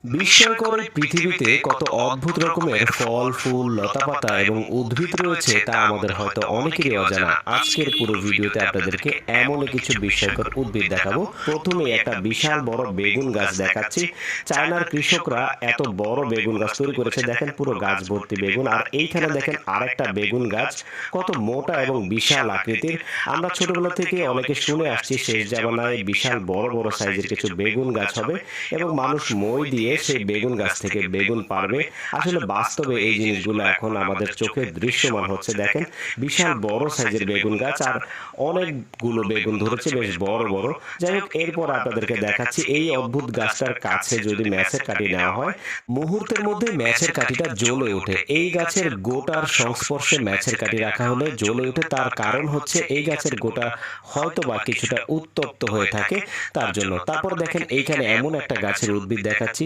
বিস্ময়কর এই পৃথিবীতে কত অদ্ভুত রকমের ফল, ফুল, লতাপাতা এবং উদ্ভিদ রয়েছে তা আমাদের হয়তো অনেকেরই অজানা। আজকের পুরো ভিডিওতে আপনাদেরকে এমনই কিছু বিস্ময়কর উদ্ভিদ দেখাবো। প্রথমে একটা বিশাল বড় বেগুন গাছ দেখাচ্ছি। চায়নার কৃষকরা এত বড় বেগুন গাছ তৈরি করেছে, দেখেন পুরো গাছ ভর্তি বেগুন। আর এইখানে দেখেন আরেকটা বেগুন গাছ, কত মোটা এবং বিশাল আকৃতির। আমরা ছোটবেলা থেকে অনেকে শুনে আসছি শেষ জামানায় বিশাল বড় বড় সাইজের কিছু বেগুন গাছ হবে এবং মানুষ মই দিয়ে সেই বেগুন গাছ থেকে বেগুন পারবে। আসলে বাস্তবে এই জিনিসগুলো এখন আমাদের চোখে দৃশ্যমান হচ্ছে। দেখেন বিশাল বড় সাইজের বেগুন গাছ আর অনেকগুলো বেগুন ধরেছে, বেশ বড় বড়। যাই হোক, এরপর আপনাদেরকে দেখাচ্ছি এই অদ্ভুত গাছটার কাছে যদি ম্যাচের কাঠি নেওয়া হয়, মুহূর্তের মধ্যে ম্যাচের কাঠিটা জ্বলে ওঠে। এই গাছের গোটার সংস্পর্শে ম্যাচের কাঠি রাখা হলে জ্বলে ওঠে। তার কারণ হচ্ছে এই গাছের গোটা হয়তো বা কিছুটা উত্তপ্ত হয়ে থাকে, তার জন্য। তারপর দেখেন এইখানে এমন একটা গাছের উদ্ভিদ দেখাচ্ছি,